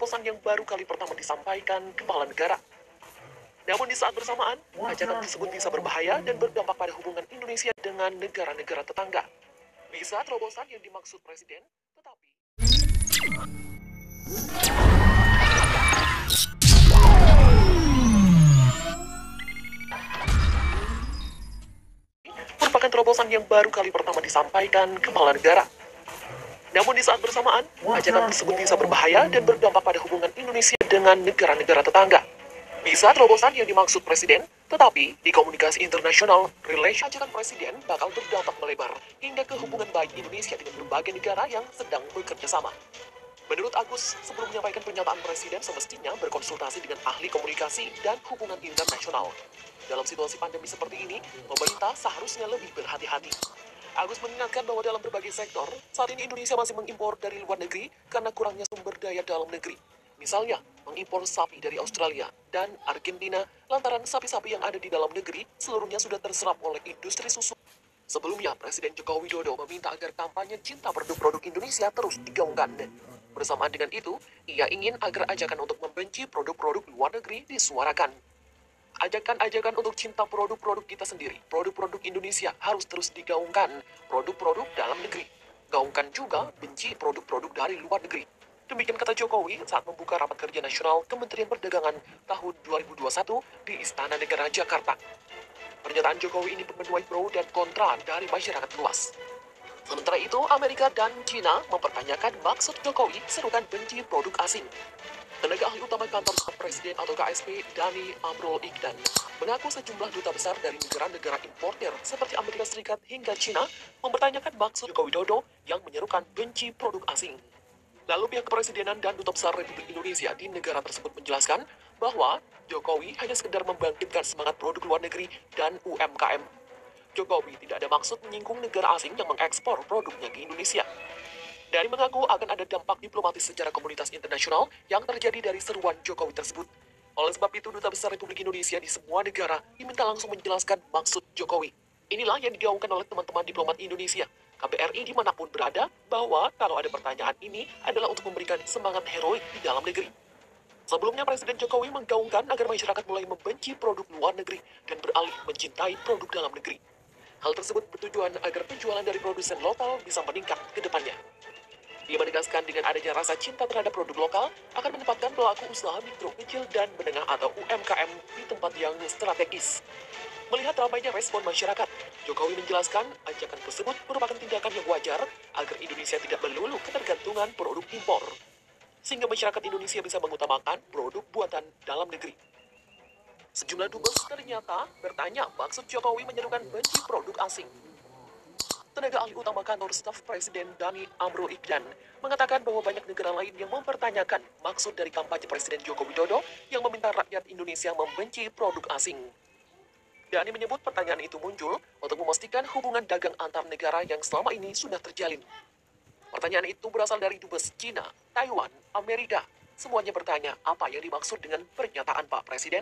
terobosan yang baru kali pertama disampaikan kepala negara. Namun di saat bersamaan, ajakan tersebut bisa berbahaya dan berdampak pada hubungan Indonesia dengan negara-negara tetangga. Bisa terobosan yang dimaksud Presiden, tetapi merupakan terobosan yang baru kali pertama disampaikan kepala negara. Namun di saat bersamaan, ajakan tersebut bisa berbahaya dan berdampak pada hubungan Indonesia dengan negara-negara tetangga. Bisa terobosan yang dimaksud Presiden, tetapi di komunikasi internasional, relasi ajakan Presiden bakal berdampak melebar hingga ke hubungan baik Indonesia dengan berbagai negara yang sedang bekerja sama. Menurut Agus, sebelum menyampaikan pernyataan Presiden semestinya berkonsultasi dengan ahli komunikasi dan hubungan internasional. Dalam situasi pandemi seperti ini, pemerintah seharusnya lebih berhati-hati. Agus mengingatkan bahwa dalam berbagai sektor, saat ini Indonesia masih mengimpor dari luar negeri karena kurangnya sumber daya dalam negeri. Misalnya, mengimpor sapi dari Australia dan Argentina lantaran sapi-sapi yang ada di dalam negeri seluruhnya sudah terserap oleh industri susu. Sebelumnya, Presiden Joko Widodo meminta agar kampanye cinta produk-produk Indonesia terus digaungkan. Bersamaan dengan itu, ia ingin agar ajakan untuk membenci produk-produk luar negeri disuarakan. Ajakan-ajakan untuk cinta produk-produk kita sendiri, produk-produk Indonesia harus terus digaungkan, produk-produk dalam negeri. Gaungkan juga benci produk-produk dari luar negeri. Demikian kata Jokowi saat membuka rapat kerja nasional Kementerian Perdagangan tahun 2021 di Istana Negara Jakarta. Pernyataan Jokowi ini menuai pro dan kontra dari masyarakat luas. Sementara itu, Amerika dan China mempertanyakan maksud Jokowi serukan benci produk asing. Tenaga ahli utama kantor staf presiden atau KSP, Dhani Amrul Ikhdan, mengaku sejumlah duta besar dari negara-negara importer seperti Amerika Serikat hingga China mempertanyakan maksud Joko Widodo yang menyerukan benci produk asing. Lalu pihak kepresidenan dan duta besar Republik Indonesia di negara tersebut menjelaskan bahwa Jokowi hanya sekedar membangkitkan semangat produk luar negeri dan UMKM. Jokowi tidak ada maksud menyinggung negara asing yang mengekspor produknya ke Indonesia. Dhani mengaku akan ada dampak diplomatis secara komunitas internasional yang terjadi dari seruan Jokowi tersebut. Oleh sebab itu, Duta Besar Republik Indonesia di semua negara diminta langsung menjelaskan maksud Jokowi. Inilah yang digaungkan oleh teman-teman diplomat Indonesia, KBRI dimanapun berada, bahwa kalau ada pertanyaan ini adalah untuk memberikan semangat heroik di dalam negeri. Sebelumnya, Presiden Jokowi menggaungkan agar masyarakat mulai membenci produk luar negeri dan beralih mencintai produk dalam negeri. Hal tersebut bertujuan agar penjualan dari produsen lokal bisa meningkat ke depannya. Dia menegaskan dengan adanya rasa cinta terhadap produk lokal akan menempatkan pelaku usaha mikro, kecil, dan menengah atau UMKM di tempat yang strategis. Melihat ramainya respon masyarakat, Jokowi menjelaskan ajakan tersebut merupakan tindakan yang wajar agar Indonesia tidak melulu ketergantungan produk impor, sehingga masyarakat Indonesia bisa mengutamakan produk buatan dalam negeri. Sejumlah dubes ternyata bertanya maksud Jokowi menyerukan benci produk asing. Tenaga ahli utama kantor staf Presiden Dhani Amrul Ikhdan mengatakan bahwa banyak negara lain yang mempertanyakan maksud dari kampanye Presiden Joko Widodo yang meminta rakyat Indonesia membenci produk asing. Dhani menyebut pertanyaan itu muncul untuk memastikan hubungan dagang antar negara yang selama ini sudah terjalin. Pertanyaan itu berasal dari dubes Cina, Taiwan, Amerika. Semuanya bertanya apa yang dimaksud dengan pernyataan Pak Presiden.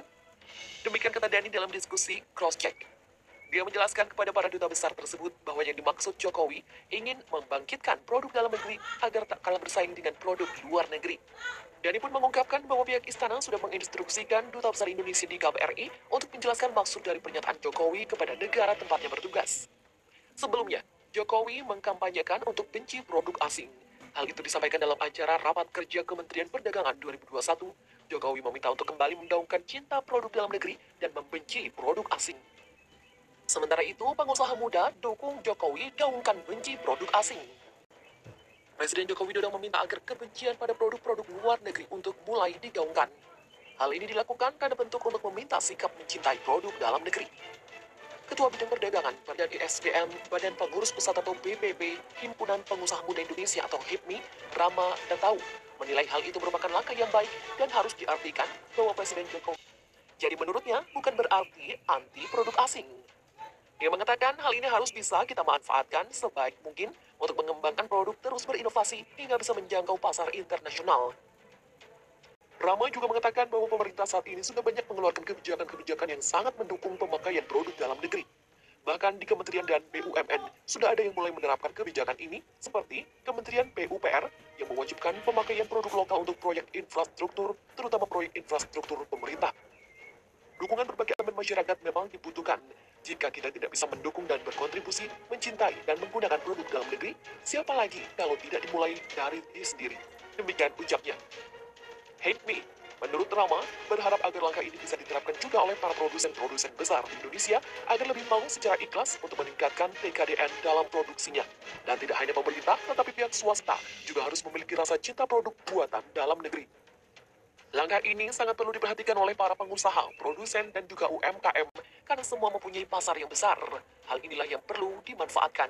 Demikian kata Dhani dalam diskusi cross-check. Dia menjelaskan kepada para duta besar tersebut bahwa yang dimaksud Jokowi ingin membangkitkan produk dalam negeri agar tak kalah bersaing dengan produk luar negeri. Dhani pun mengungkapkan bahwa pihak istana sudah menginstruksikan duta besar Indonesia di KBRI untuk menjelaskan maksud dari pernyataan Jokowi kepada negara tempatnya bertugas. Sebelumnya, Jokowi mengkampanyekan untuk benci produk asing. Hal itu disampaikan dalam acara Rapat Kerja Kementerian Perdagangan 2021. Jokowi meminta untuk kembali menggaungkan cinta produk dalam negeri dan membenci produk asing. Sementara itu, pengusaha muda dukung Jokowi gaungkan benci produk asing. Presiden Joko Widodo meminta agar kebencian pada produk-produk luar negeri untuk mulai digaungkan. Hal ini dilakukan karena bentuk untuk meminta sikap mencintai produk dalam negeri. Ketua Bidang Perdagangan Badan ISDM Badan Pengurus Pusat atau BPP Himpunan Pengusaha Muda Indonesia atau HIPMI, Rama Datau, menilai hal itu merupakan langkah yang baik dan harus diartikan bahwa Presiden Jokowi. Jadi menurutnya bukan berarti anti produk asing. Dia mengatakan hal ini harus bisa kita manfaatkan sebaik mungkin untuk mengembangkan produk terus berinovasi hingga bisa menjangkau pasar internasional. Rama juga mengatakan bahwa pemerintah saat ini sudah banyak mengeluarkan kebijakan-kebijakan yang sangat mendukung pemakaian produk dalam negeri. Bahkan di Kementerian dan BUMN sudah ada yang mulai menerapkan kebijakan ini, seperti Kementerian PUPR yang mewajibkan pemakaian produk lokal untuk proyek infrastruktur, terutama proyek infrastruktur pemerintah. Dukungan berbagai elemen masyarakat memang dibutuhkan. Jika kita tidak bisa mendukung dan berkontribusi, mencintai dan menggunakan produk dalam negeri, siapa lagi kalau tidak dimulai dari diri sendiri? Demikian ucapnya. Hate Me. Menurut Rama, berharap agar langkah ini bisa diterapkan juga oleh para produsen-produsen besar di Indonesia agar lebih mau secara ikhlas untuk meningkatkan TKDN dalam produksinya. Dan tidak hanya pemerintah, tetapi pihak swasta juga harus memiliki rasa cinta produk buatan dalam negeri. Langkah ini sangat perlu diperhatikan oleh para pengusaha, produsen, dan juga UMKM karena semua mempunyai pasar yang besar. Hal inilah yang perlu dimanfaatkan.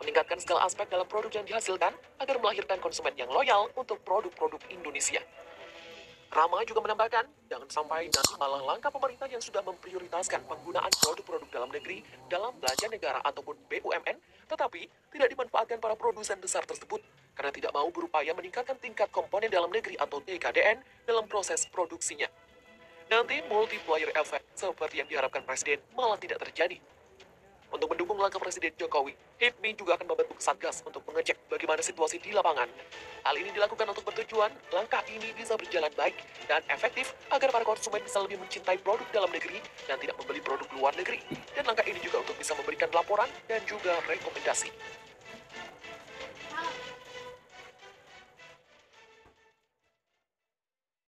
Meningkatkan segala aspek dalam produk yang dihasilkan agar melahirkan konsumen yang loyal untuk produk-produk Indonesia. Rama juga menambahkan, jangan sampai nanti malah langkah pemerintah yang sudah memprioritaskan penggunaan produk-produk dalam negeri dalam belanja negara ataupun BUMN, tetapi tidak dimanfaatkan para produsen besar tersebut karena tidak mau berupaya meningkatkan tingkat komponen dalam negeri atau TKDN dalam proses produksinya. Nanti multiplier effect seperti yang diharapkan Presiden malah tidak terjadi. Untuk mendukung langkah Presiden Jokowi, HIPMI juga akan membentuk Satgas untuk mengecek bagaimana situasi di lapangan. Hal ini dilakukan untuk bertujuan langkah ini bisa berjalan baik dan efektif agar para konsumen bisa lebih mencintai produk dalam negeri dan tidak membeli produk luar negeri. Dan langkah ini juga untuk bisa memberikan laporan dan juga rekomendasi.